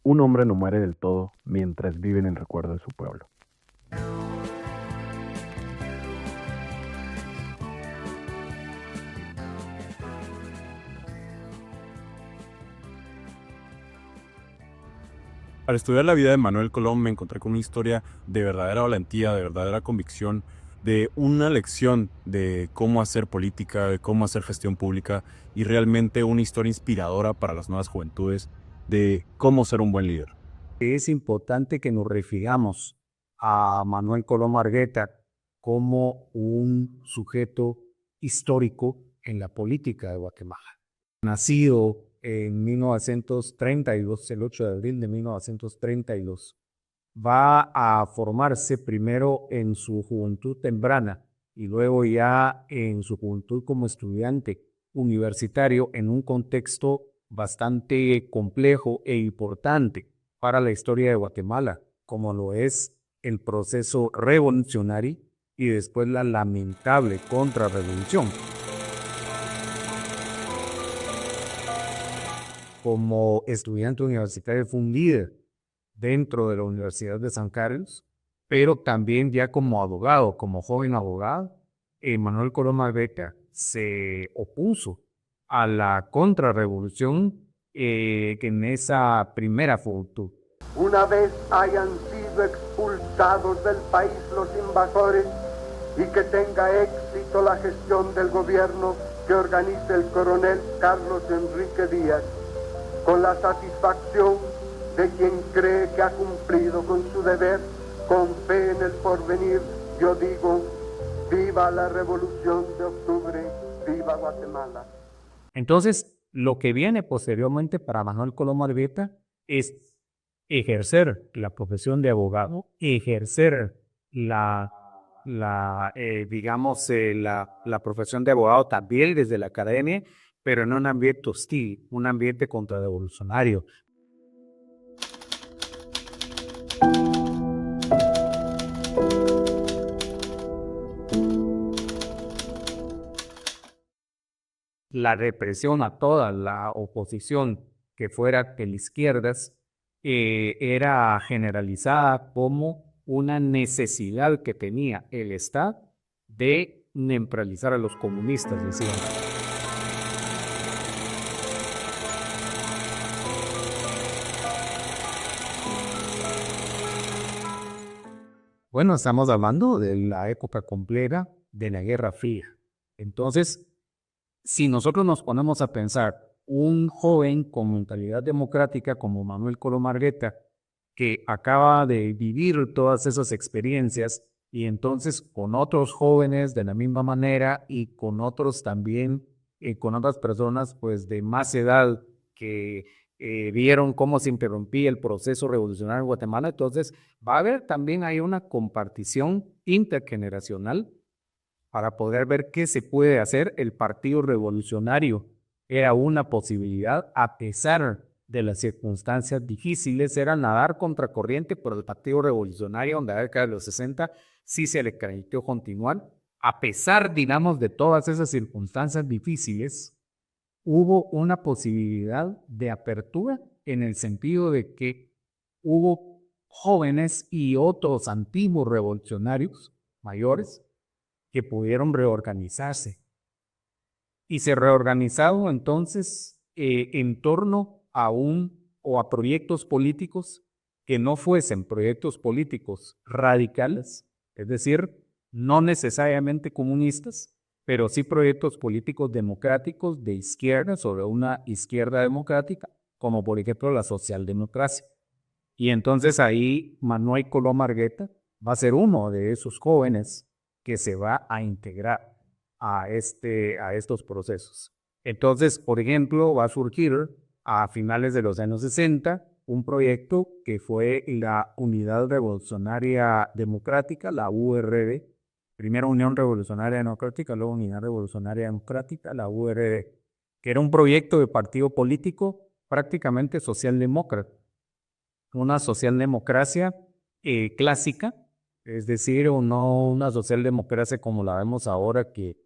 Un hombre no muere del todo mientras vive en el recuerdo de su pueblo. Al estudiar la vida de Manuel Colón me encontré con una historia de verdadera valentía, de verdadera convicción, de una lección de cómo hacer política, de cómo hacer gestión pública y realmente una historia inspiradora para las nuevas juventudes de cómo ser un buen líder. Es importante que nos refiramos a Manuel Colón Argueta como un sujeto histórico en la política de Guatemala. Nacido en 1932, el 8 de abril de 1932, va a formarse primero en su juventud temprana y luego ya en su juventud como estudiante universitario en un contexto bastante complejo e importante para la historia de Guatemala, como lo es el proceso revolucionario y después la lamentable contrarrevolución. Como estudiante universitario fue un líder dentro de la Universidad de San Carlos, pero también ya como abogado, como joven abogado, Manuel Colón Beca se opuso a la contrarrevolución que en esa primera juventud. Una vez hayan sido expulsados del país los invasores y que tenga éxito la gestión del gobierno que organiza el coronel Carlos Enrique Díaz, con la satisfacción de quien cree que ha cumplido con su deber, con fe en el porvenir, yo digo, viva la Revolución de Octubre, viva Guatemala. Entonces, lo que viene posteriormente para Manuel Colón Argueta es ejercer la profesión de abogado, ejercer la profesión de abogado también desde la academia, pero en un ambiente hostil, un ambiente contrarrevolucionario. La represión a toda la oposición que fuera de las izquierdas era generalizada como una necesidad que tenía el Estado de neutralizar a los comunistas, decían. Bueno, estamos hablando de la época completa de la Guerra Fría. Entonces, si nosotros nos ponemos a pensar, un joven con mentalidad democrática como Manuel Colón Argueta, que acaba de vivir todas esas experiencias y entonces con otros jóvenes de la misma manera y con otros también, con otras personas pues de más edad que vieron cómo se interrumpía el proceso revolucionario en Guatemala, entonces va a haber también hay una compartición intergeneracional para poder ver qué se puede hacer. El Partido Revolucionario era una posibilidad a pesar de las circunstancias difíciles, era nadar contracorriente, pero el Partido Revolucionario en la década de los 60 sí se le permitió continuar. A pesar, digamos, de todas esas circunstancias difíciles, hubo una posibilidad de apertura en el sentido de que hubo jóvenes y otros antiguos revolucionarios mayores que pudieron reorganizarse. Y se reorganizaron entonces en torno a o a proyectos políticos que no fuesen proyectos políticos radicales, es decir, no necesariamente comunistas, pero sí proyectos políticos democráticos de izquierda sobre una izquierda democrática, como por ejemplo la socialdemocracia. Y entonces ahí Manuel Colón Argueta va a ser uno de esos jóvenes que se va a integrar a estos procesos. Entonces, por ejemplo, va a surgir a finales de los años 60 un proyecto que fue la Unidad Revolucionaria Democrática, la URD, primero Unión Revolucionaria Democrática, luego Unidad Revolucionaria Democrática, la URD, que era un proyecto de partido político prácticamente socialdemócrata, una socialdemocracia clásica, es decir, no una socialdemocracia como la vemos ahora que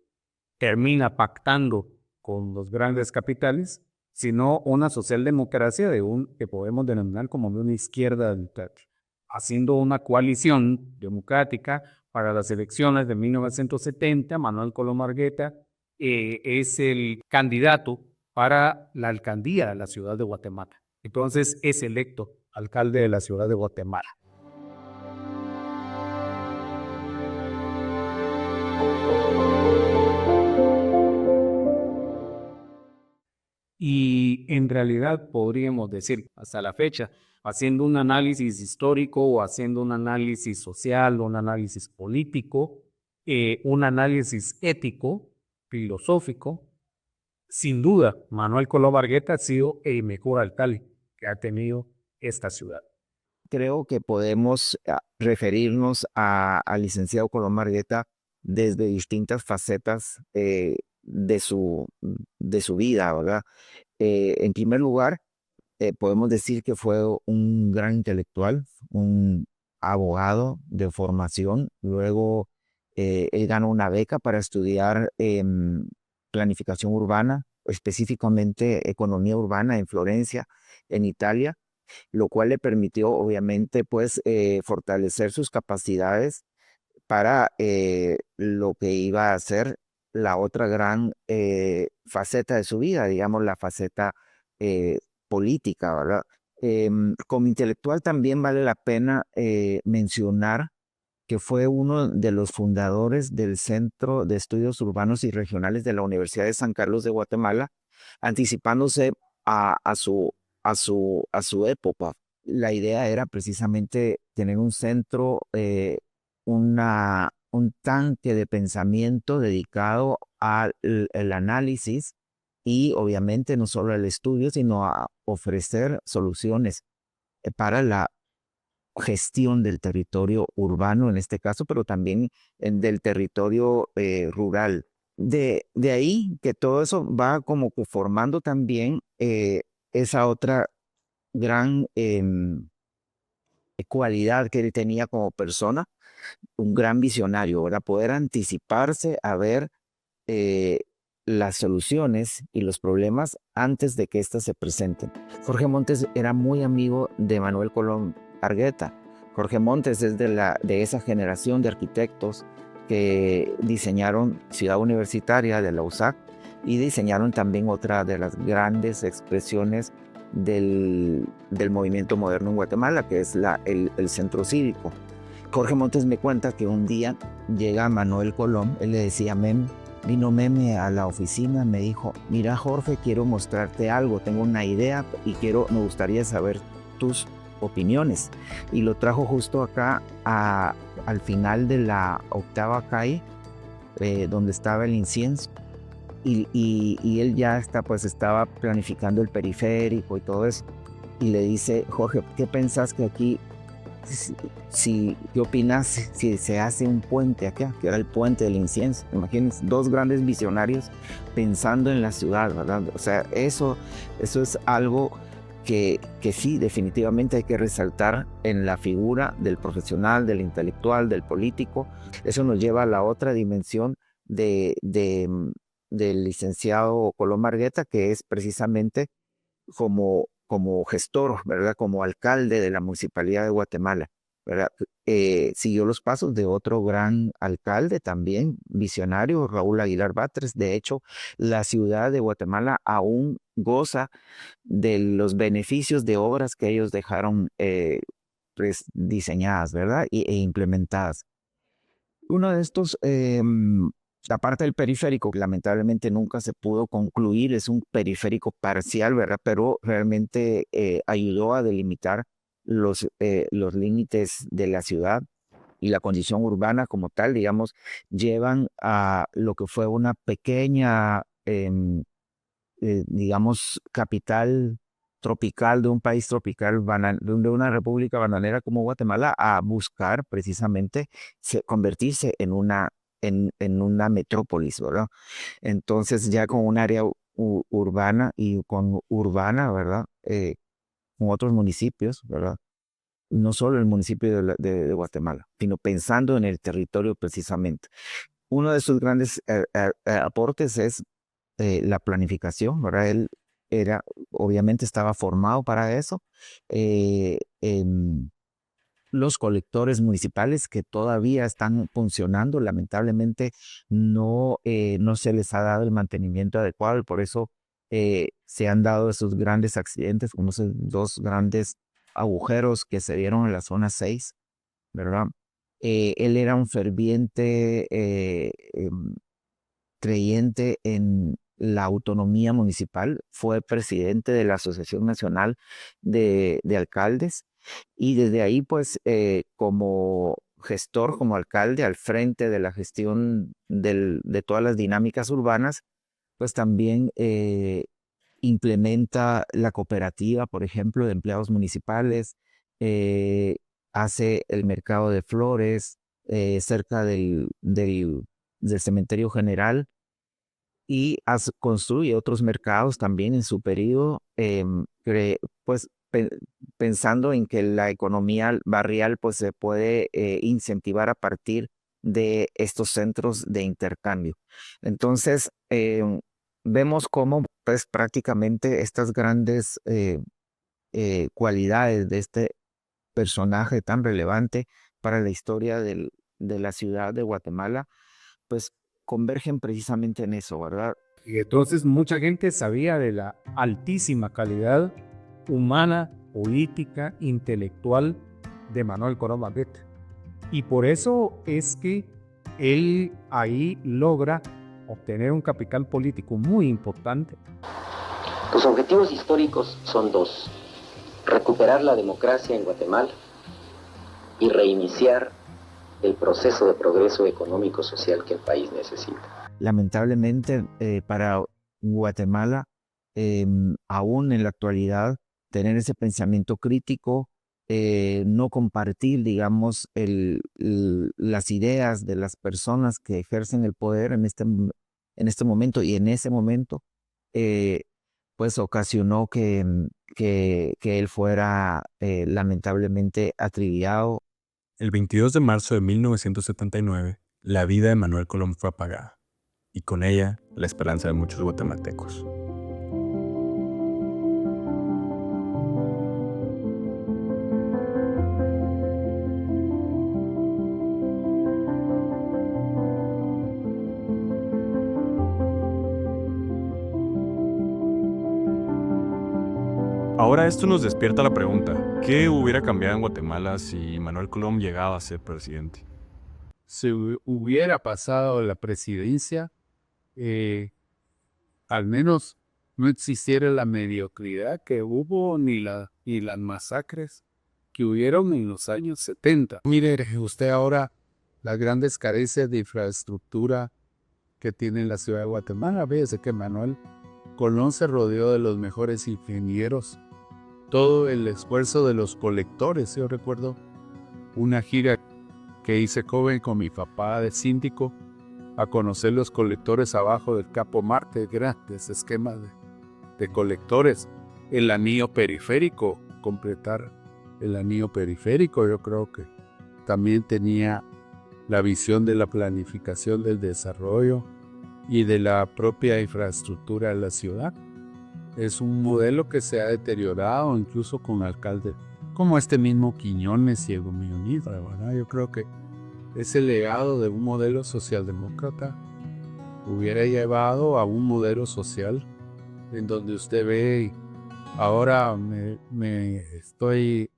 termina pactando con los grandes capitales, sino una socialdemocracia que podemos denominar como de una izquierda haciendo una coalición democrática para las elecciones de 1970. Manuel Colom Argueta es el candidato para la alcaldía de la ciudad de Guatemala. Entonces es electo alcalde de la ciudad de Guatemala. Y en realidad podríamos decir, hasta la fecha, haciendo un análisis histórico o haciendo un análisis social, un análisis político, un análisis ético, filosófico, sin duda, Manuel Colom Argueta ha sido el mejor alcalde que ha tenido esta ciudad. Creo que podemos referirnos al licenciado Colom Argueta desde distintas facetas de su vida, ¿verdad? En primer lugar, podemos decir que fue un gran intelectual, un abogado de formación. Luego, él ganó una beca para estudiar planificación urbana, específicamente economía urbana en Florencia, en Italia, lo cual le permitió, obviamente, pues, fortalecer sus capacidades para lo que iba a ser la otra gran faceta de su vida, digamos, la faceta política, ¿verdad? Como intelectual también vale la pena mencionar que fue uno de los fundadores del Centro de Estudios Urbanos y Regionales de la Universidad de San Carlos de Guatemala, anticipándose a su época. La idea era precisamente tener un centro, un tanque de pensamiento dedicado al el análisis y obviamente no solo al estudio, sino a ofrecer soluciones para la gestión del territorio urbano en este caso, pero también del territorio rural. De ahí que todo eso va como que formando también esa otra gran cualidad que él tenía como persona, un gran visionario, ¿verdad? Poder anticiparse a ver las soluciones y los problemas antes de que éstas se presenten. Jorge Montes era muy amigo de Manuel Colom Argueta. Jorge Montes es de esa generación de arquitectos que diseñaron Ciudad Universitaria de la USAC y diseñaron también otra de las grandes expresiones del movimiento moderno en Guatemala, que es el Centro Cívico. Jorge Montes me cuenta que un día llega Manuel Colom, él le decía vino Meme a la oficina, me dijo, mira Jorge, quiero mostrarte algo, tengo una idea y me gustaría saber tus opiniones. Y lo trajo justo acá al final de la 8ª calle, donde estaba el incienso. Y él ya estaba planificando el periférico y todo eso. Y le dice, Jorge, ¿qué pensás que aquí, qué opinas si se hace un puente acá, que era el puente del incienso? Imagínense, dos grandes visionarios pensando en la ciudad, ¿verdad? O sea, eso es algo que sí, definitivamente hay que resaltar en la figura del profesional, del intelectual, del político. Eso nos lleva a la otra dimensión del licenciado Colom Argueta, que es precisamente como gestor, ¿verdad? Como alcalde de la Municipalidad de Guatemala, ¿verdad? Siguió los pasos de otro gran alcalde también, visionario, Raúl Aguilar Batres. De hecho, la ciudad de Guatemala aún goza de los beneficios de obras que ellos dejaron diseñadas, ¿verdad? E implementadas. Uno de estos, la parte del periférico, que lamentablemente nunca se pudo concluir, es un periférico parcial, ¿verdad? Pero realmente ayudó a delimitar los límites de la ciudad y la condición urbana como tal, digamos, llevan a lo que fue una pequeña, digamos, capital tropical de un país tropical, de una república bananera como Guatemala, a buscar precisamente convertirse en una metrópolis, ¿verdad? Entonces ya con un área urbana y ¿verdad? Con otros municipios, ¿verdad? No solo el municipio de Guatemala, sino pensando en el territorio precisamente. Uno de sus grandes aportes es la planificación, ¿verdad? Él obviamente estaba formado para eso. Los colectores municipales que todavía están funcionando, lamentablemente no se les ha dado el mantenimiento adecuado y por eso se han dado esos grandes accidentes, como esos dos grandes agujeros que se dieron en la zona 6, ¿verdad? Él era un ferviente creyente en la autonomía municipal, fue presidente de la Asociación Nacional de Alcaldes y desde ahí, pues, como gestor, como alcalde, al frente de la gestión de todas las dinámicas urbanas, pues también implementa la cooperativa, por ejemplo, de empleados municipales, eh, hace el mercado de flores cerca del cementerio general y construye otros mercados también en su periodo, pues pensando en que la economía barrial pues se puede incentivar a partir de estos centros de intercambio. Entonces, vemos cómo pues prácticamente estas grandes cualidades de este personaje tan relevante para la historia de la ciudad de Guatemala, pues convergen precisamente en eso, ¿verdad? Y entonces mucha gente sabía de la altísima calidad humana, política, intelectual de Manuel Colón Barlet. Y por eso es que él ahí logra obtener un capital político muy importante. Los objetivos históricos son dos: recuperar la democracia en Guatemala y reiniciar el proceso de progreso económico-social que el país necesita. Lamentablemente para Guatemala, aún en la actualidad, tener ese pensamiento crítico, no compartir, digamos, las ideas de las personas que ejercen el poder en este momento y en ese momento, pues ocasionó que él fuera lamentablemente acribillado. El 22 de marzo de 1979, la vida de Manuel Colón fue apagada, y con ella la esperanza de muchos guatemaltecos. Ahora esto nos despierta la pregunta: ¿qué hubiera cambiado en Guatemala si Manuel Colón llegaba a ser presidente? Si hubiera pasado la presidencia, al menos no existiera la mediocridad que hubo ni las masacres que hubieron en los años 70. Mire usted ahora las grandes carencias de infraestructura que tiene la ciudad de Guatemala. Fíjese que Manuel Colón se rodeó de los mejores ingenieros. Todo el esfuerzo de los colectores. Yo recuerdo una gira que hice joven con mi papá de síndico a conocer los colectores abajo del Capo Marte, grandes esquemas de colectores. El anillo periférico, completar el anillo periférico, yo creo que también tenía la visión de la planificación del desarrollo y de la propia infraestructura de la ciudad. Es un modelo que se ha deteriorado incluso con alcaldes como este mismo Quiñones y Evo Muñoz, ¿verdad? Yo creo que ese legado de un modelo socialdemócrata hubiera llevado a un modelo social en donde usted ve, ahora me estoy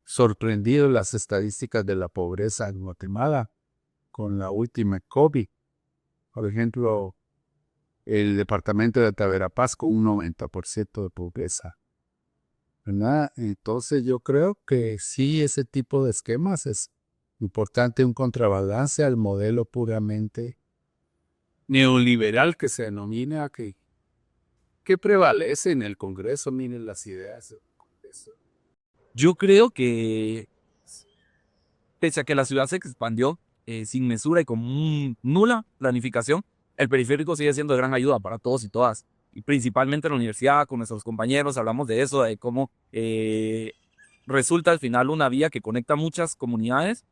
sorprendido las estadísticas de la pobreza en Guatemala con la última COVID. Por ejemplo, el departamento de Taberapaz con un 90% de pobreza, ¿verdad? Entonces yo creo que sí, ese tipo de esquemas es importante, un contrabalance al modelo puramente neoliberal que se denomina que prevalece en el Congreso. Miren las ideas del Congreso. Yo creo que, pese a que la ciudad se expandió sin mesura y con nula planificación, el periférico sigue siendo de gran ayuda para todos y todas. Y principalmente en la universidad, con nuestros compañeros, hablamos de eso, de cómo resulta al final una vía que conecta muchas comunidades.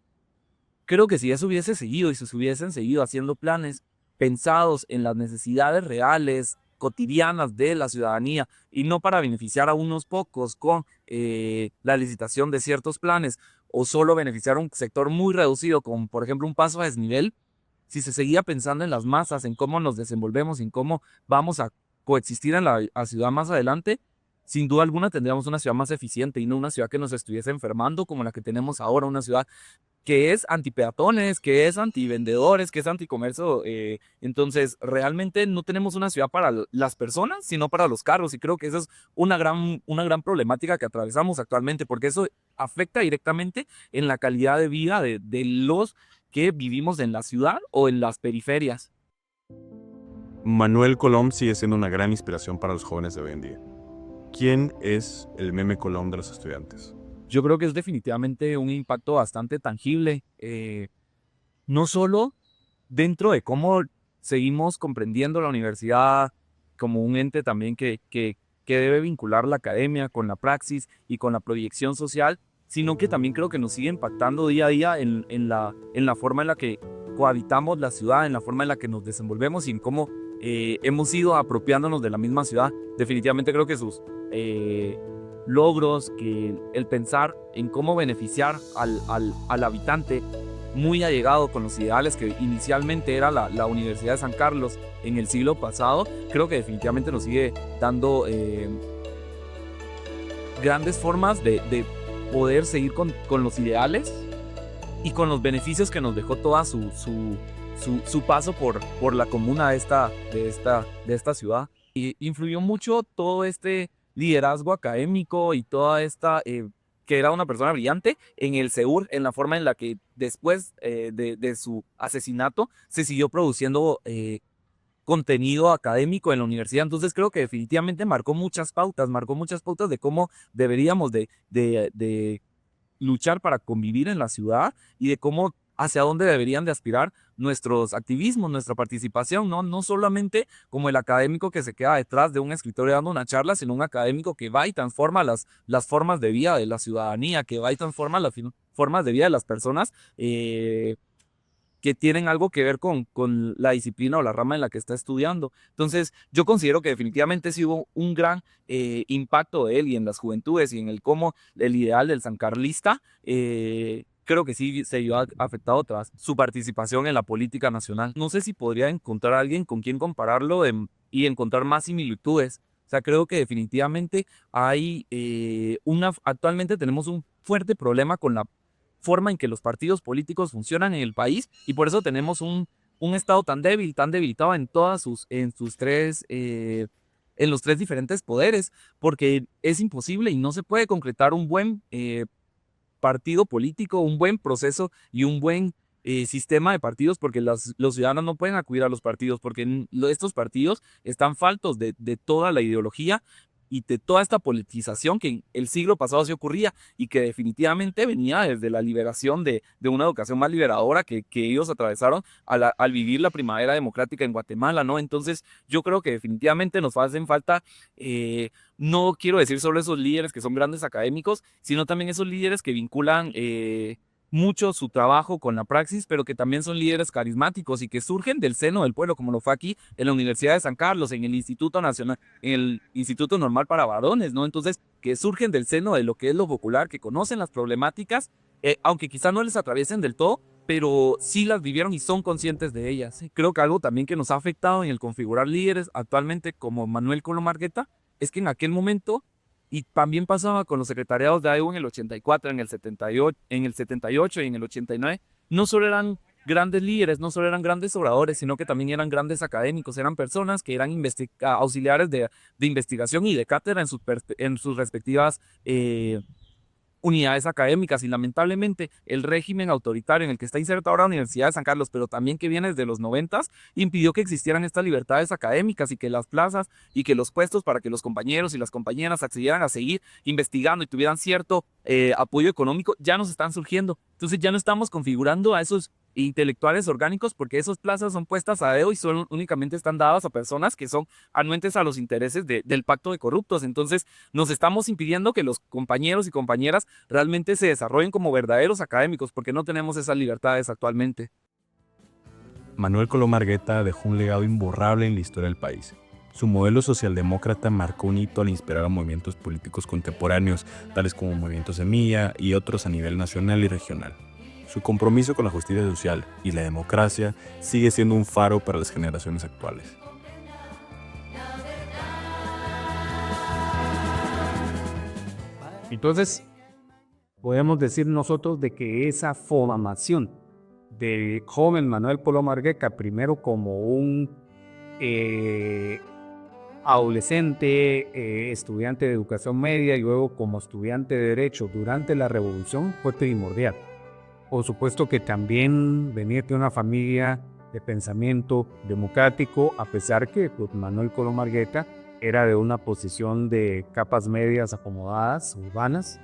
Creo que si eso hubiese seguido y si se hubiesen seguido haciendo planes pensados en las necesidades reales cotidianas de la ciudadanía y no para beneficiar a unos pocos con la licitación de ciertos planes o solo beneficiar a un sector muy reducido, como por ejemplo un paso a desnivel. Si se seguía pensando en las masas, en cómo nos desenvolvemos, en cómo vamos a coexistir en la ciudad más adelante, sin duda alguna tendríamos una ciudad más eficiente y no una ciudad que nos estuviese enfermando como la que tenemos ahora, una ciudad que es antipeatones, que es antivendedores, que es anticomercio. Entonces, realmente no tenemos una ciudad para las personas, sino para los carros. Y creo que esa es una gran problemática que atravesamos actualmente, porque eso afecta directamente en la calidad de vida de los que vivimos en la ciudad o en las periferias. Manuel Colom sigue siendo una gran inspiración para los jóvenes de hoy en día. ¿Quién es el meme Colom de los estudiantes? Yo creo que es definitivamente un impacto bastante tangible, no solo dentro de cómo seguimos comprendiendo la universidad como un ente también que debe vincular la academia con la praxis y con la proyección social, sino que también creo que nos sigue impactando día a día en la forma en la que cohabitamos la ciudad, en la forma en la que nos desenvolvemos y en cómo hemos ido apropiándonos de la misma ciudad. Definitivamente creo que sus logros, que el pensar en cómo beneficiar al habitante muy allegado con los ideales que inicialmente era la Universidad de San Carlos en el siglo pasado, creo que definitivamente nos sigue dando grandes formas de poder seguir con los ideales y con los beneficios que nos dejó toda su paso por la comuna de esta ciudad. Y influyó mucho todo este liderazgo académico y toda esta, que era una persona brillante, en el CEUR, en la forma en la que después de su asesinato se siguió produciendo contenido académico en la universidad. Entonces creo que definitivamente marcó muchas pautas de cómo deberíamos de luchar para convivir en la ciudad y de cómo hacia dónde deberían de aspirar nuestros activismos, nuestra participación, no solamente como el académico que se queda detrás de un escritorio dando una charla, sino un académico que va y transforma las formas de vida de la ciudadanía, que va y transforma las formas de vida de las personas que tienen algo que ver con la disciplina o la rama en la que está estudiando. Entonces, yo considero que definitivamente sí hubo un gran impacto de él y en las juventudes y en el cómo el ideal del sancarlista creo que sí se vio afectado tras su participación en la política nacional. No sé si podría encontrar a alguien con quien compararlo y encontrar más similitudes. O sea, creo que definitivamente hay actualmente tenemos un fuerte problema con la forma en que los partidos políticos funcionan en el país y por eso tenemos un estado tan débil, tan debilitado en los tres diferentes poderes, porque es imposible y no se puede concretar un buen partido político, un buen proceso y un buen sistema de partidos, porque los ciudadanos no pueden acudir a los partidos, porque estos partidos están faltos de toda la ideología y de toda esta politización que en el siglo pasado se ocurría y que definitivamente venía desde la liberación de una educación más liberadora que ellos atravesaron al vivir la primavera democrática en Guatemala, ¿no? Entonces yo creo que definitivamente nos hacen falta, no quiero decir solo esos líderes que son grandes académicos, sino también esos líderes que vinculan mucho su trabajo con la praxis, pero que también son líderes carismáticos y que surgen del seno del pueblo, como lo fue aquí en la Universidad de San Carlos, en el Instituto Nacional, en el Instituto Normal para Varones, ¿no? Entonces, que surgen del seno de lo que es lo popular, que conocen las problemáticas, aunque quizá no les atraviesen del todo, pero sí las vivieron y son conscientes de ellas. Creo que algo también que nos ha afectado en el configurar líderes actualmente como Manuel Colom Argueta es que en aquel momento, y también pasaba con los secretariados de AEU en el 84, en el 78, y en el 89, no solo eran grandes líderes, no solo eran grandes oradores, sino que también eran grandes académicos, eran personas que eran auxiliares de investigación y de cátedra en sus respectivas unidades académicas, y lamentablemente el régimen autoritario en el que está inserta ahora la Universidad de San Carlos, pero también que viene desde los 90s, impidió que existieran estas libertades académicas y que las plazas y que los puestos para que los compañeros y las compañeras accedieran a seguir investigando y tuvieran cierto apoyo económico, ya nos están surgiendo. Entonces ya no estamos configurando a esos intelectuales orgánicos, porque esas plazas son puestas a dedo y únicamente están dadas a personas que son anuentes a los intereses del pacto de corruptos. Entonces nos estamos impidiendo que los compañeros y compañeras realmente se desarrollen como verdaderos académicos, porque no tenemos esas libertades actualmente. Manuel Colom Argueta dejó un legado imborrable en la historia del país. Su modelo socialdemócrata marcó un hito al inspirar a movimientos políticos contemporáneos, tales como Movimiento Semilla y otros a nivel nacional y regional. Su compromiso con la justicia social y la democracia sigue siendo un faro para las generaciones actuales. Entonces, podemos decir nosotros de que esa formación del joven Manuel Colom Argueca, primero como un adolescente, estudiante de educación media y luego como estudiante de Derecho durante la Revolución, fue primordial. Por supuesto que también venir de una familia de pensamiento democrático, a pesar que pues, Manuel Colom Argueca era de una posición de capas medias acomodadas, urbanas,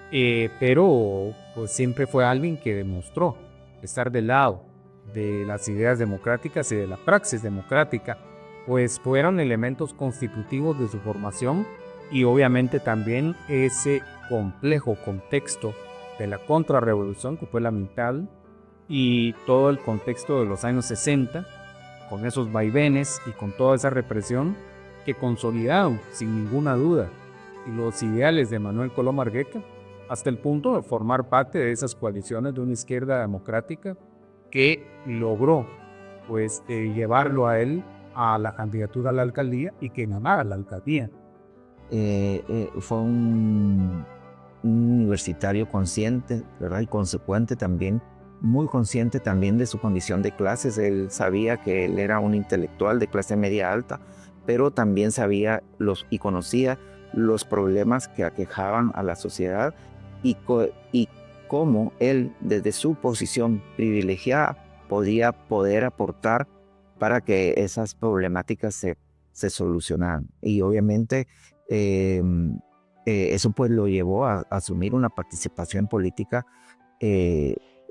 pero pues, siempre fue alguien que demostró estar del lado de las ideas democráticas y de la praxis democrática, pues fueron elementos constitutivos de su formación y obviamente también ese complejo contexto de la contrarrevolución que fue lamentable y todo el contexto de los años 60 con esos vaivenes y con toda esa represión que consolidaron sin ninguna duda los ideales de Manuel Colom Argueca hasta el punto de formar parte de esas coaliciones de una izquierda democrática que logró pues llevarlo a él a la candidatura a la alcaldía y que ganara la alcaldía. Fue un universitario consciente, ¿verdad? Y consecuente también, muy consciente también de su condición de clases. Él sabía que él era un intelectual de clase media alta, pero también sabía y conocía los problemas que aquejaban a la sociedad y cómo él, desde su posición privilegiada, podía poder aportar para que esas problemáticas se solucionaran. Y obviamente eso pues lo llevó a asumir una participación política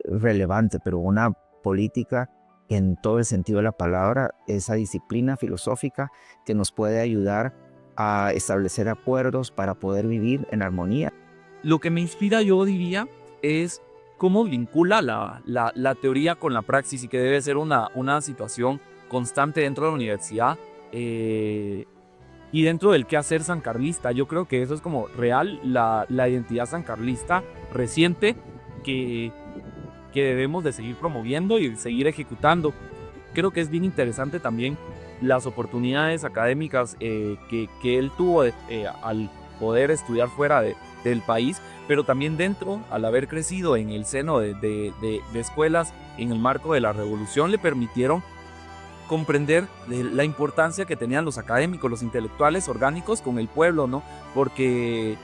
relevante, pero una política en todo el sentido de la palabra, esa disciplina filosófica que nos puede ayudar a establecer acuerdos para poder vivir en armonía. Lo que me inspira, yo diría, es cómo vincula la teoría con la praxis y que debe ser una situación constante dentro de la universidad y dentro del quehacer sancarlista. Yo creo que eso es como real la identidad sancarlista reciente que debemos de seguir promoviendo y seguir ejecutando. Creo que es bien interesante también las oportunidades académicas que él tuvo al poder estudiar fuera del país, pero también dentro, al haber crecido en el seno de escuelas en el marco de la revolución, le permitieron comprender la importancia que tenían los académicos, los intelectuales orgánicos con el pueblo, ¿no? Porque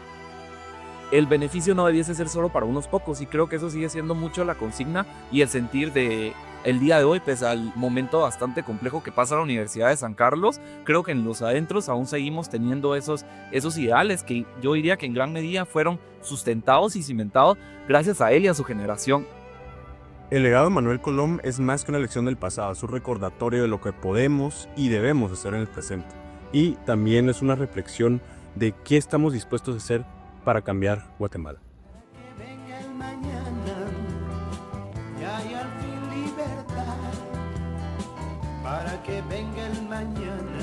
el beneficio no debiese ser solo para unos pocos, y creo que eso sigue siendo mucho la consigna y el sentir de el día de hoy, pese al momento bastante complejo que pasa la Universidad de San Carlos. Creo que en los adentros aún seguimos teniendo esos ideales que yo diría que en gran medida fueron sustentados y cimentados gracias a él y a su generación. El legado de Manuel Colom es más que una lección del pasado, es un recordatorio de lo que podemos y debemos hacer en el presente. Y también es una reflexión de qué estamos dispuestos a hacer para cambiar Guatemala. Para que venga el mañana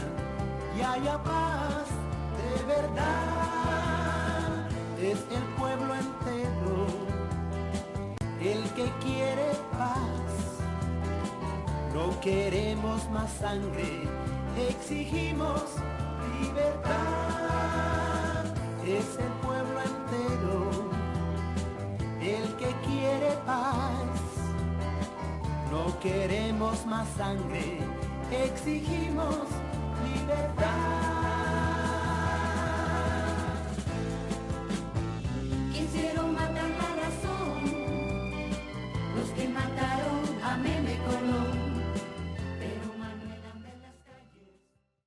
y haya paz de verdad. Es el pueblo entero el que quiere paz. No queremos más sangre, exigimos libertad. Es el pueblo entero el que quiere paz. No queremos más sangre, exigimos libertad.